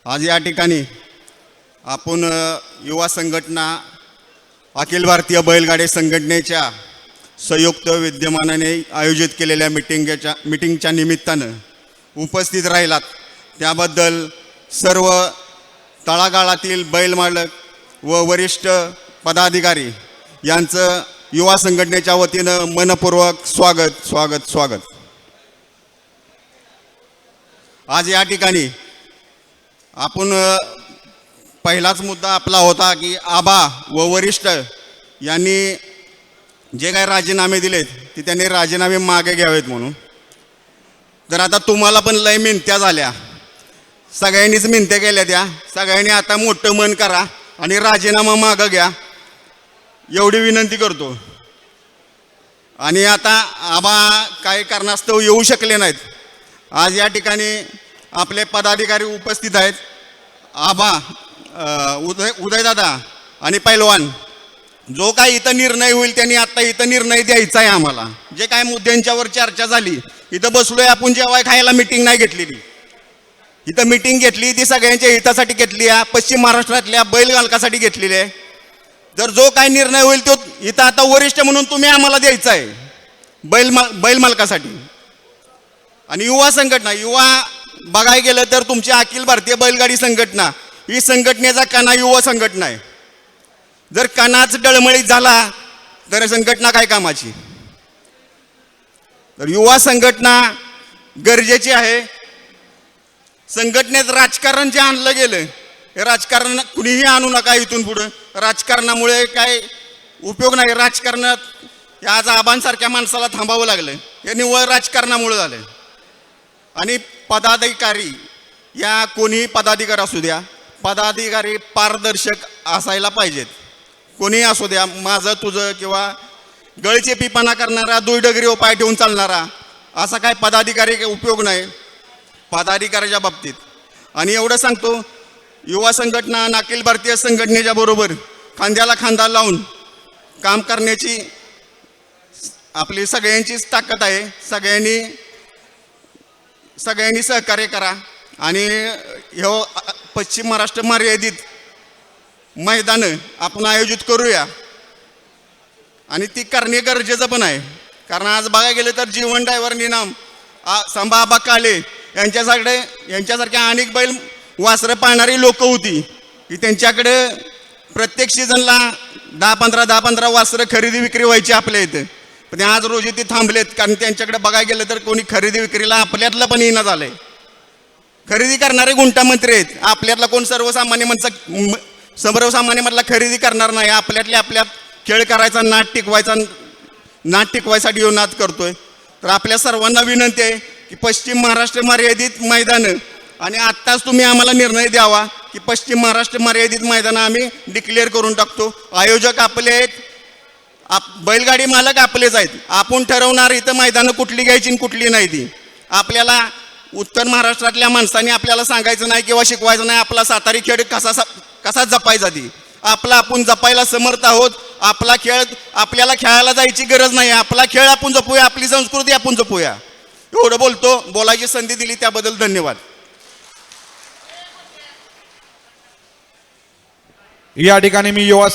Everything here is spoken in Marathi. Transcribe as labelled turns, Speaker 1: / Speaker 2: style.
Speaker 1: आज या ठिकाणी आपण युवा संघटना अखिल भारतीय बैलगाडी संघटनेच्या संयुक्त विद्यमानाने आयोजित केलेल्या मीटिंगच्या निमित्तानं उपस्थित राहिलात त्याबद्दल सर्व तळागाळातील बैल मालक व वरिष्ठ पदाधिकारी यांचं युवा संघटनेच्या वतीनं मनपूर्वक स्वागत। आज या ठिकाणी आपण पहिलाच मुद्दा आपला होता की आबा व वरिष्ठ यांनी जे काही राजीनामे दिलेत ते त्यांनी राजीनामे मागे घ्यावेत म्हणून। तर आता तुम्हाला पण लय मिनत्या झाल्या, सगळ्यांनीच मिनत्या केल्या, त्या सगळ्यांनी आता मोठं मन करा आणि राजीनामा मागे घ्या एवढी विनंती करतो। आणि आता आबा काही कारणास्तव येऊ शकले नाहीत, आज या ठिकाणी आपले पदाधिकारी उपस्थित आहेत। आबा, उदयदादा आणि पैलवान, जो काही इथं निर्णय होईल त्यांनी आता इथं निर्णय द्यायचा आहे आम्हाला। जे काय मुद्द्यांच्यावर चर्चा झाली, इथं बसलोय आपण, जेव्हा खायला मीटिंग नाही घेतलेली, इथं मीटिंग घेतली ती सगळ्यांच्या हितासाठी घेतली आहे, पश्चिम महाराष्ट्रातल्या बैल मालकासाठी घेतलेली आहे। जर जो काही निर्णय होईल तो इथं आता वरिष्ठ म्हणून तुम्ही आम्हाला द्यायचा आहे बैल मालकासाठी। आणि युवा संघटना, युवा बघायला गेलं तर तुमची अखिल भारतीय बैलगाडी संघटना ही संघटनेचा कणा युवा संघटना आहे। जर कणाच डळमळीत झाला तर संघटना काय कामाची। तर युवा संघटना गरजेची आहे। संघटनेत राजकारण जे आणलं गेलं, हे राजकारण कुणीही आणू नका इथून पुढं, राजकारणामुळे काय उपयोग नाही। राजकारणात आज आबांसारख्या माणसाला थांबावं लागलं, हे निव्वळ राजकारणामुळे झालं। आणि पदाधिकारी, या कोणीही पदाधिकारी असू द्या, पदाधिकारी पारदर्शक असायला पाहिजेत। कोणीही असू द्या, माझं तुझं किंवा गळचेपीपणा करणारा, दुईडगरीवर पाय ठेवून चालणारा असा काय पदाधिकारी उपयोग नाही पदाधिकाऱ्याच्या बाबतीत। आणि एवढं सांगतो, युवा संघटना अखिल भारतीय संघटनेच्या बरोबर खांद्याला खांदा लावून काम करण्याची आपली सगळ्यांचीच ताकद आहे। सगळ्यांनी सहकार्य करा आणि ह्यो पश्चिम महाराष्ट्र मर्यादित मैदान आपण आयोजित करूया। आणि ती करणे गरजेचं पण आहे, कारण आज बघायला गेलं तर जीवन ड्रायव्हर निनाम संभाबा काले यांच्यासारख्या अनेक बैल वासरं पाळणारी लोक होती की त्यांच्याकडे प्रत्येक सीझनला 10-15 वासरं खरेदी विक्री व्हायची आपल्या इथं, पण आज रोजी ते थांबलेत, कारण त्यांच्याकडे बघायला गेलं तर कोणी खरेदी विक्रीला आपल्यातलं पण येणं झालंय। खरेदी करणारे गुंटामंत्री आहेत, आपल्यातला कोण सर्वसामान्य मधला खरेदी करणार नाही। आपल्यात खेळ करायचा, नाट टिकवायसाठी येऊन नाद करतोय। तर आपल्या सर्वांना विनंती आहे की पश्चिम महाराष्ट्र मर्यादित मैदान, आणि आत्ताच तुम्ही आम्हाला निर्णय द्यावा की पश्चिम महाराष्ट्र मर्यादित मैदान आम्ही डिक्लेअर करून टाकतो। आयोजक आपले आहेत, बैलगाडी मालक आपलेच आहेत, आपण ठरवणार इथं मैदानं कुठली घ्यायची आणि कुठली नाही ती। आपल्याला उत्तर महाराष्ट्रातल्या माणसांनी आपल्याला सांगायचं नाही किंवा शिकवायचं नाही आपला सातारी खेळ कसा जपायचा, ती आपला आपण जपायला समर्थ आहोत। आपला खेळ आपल्याला खेळायला जायची गरज नाही, आपला खेळ आपण जपूया, आपली संस्कृती आपण जपूया। एवढं बोलतो, बोलायची संधी दिली त्याबद्दल धन्यवाद।
Speaker 2: या ठिकाणी मी युवा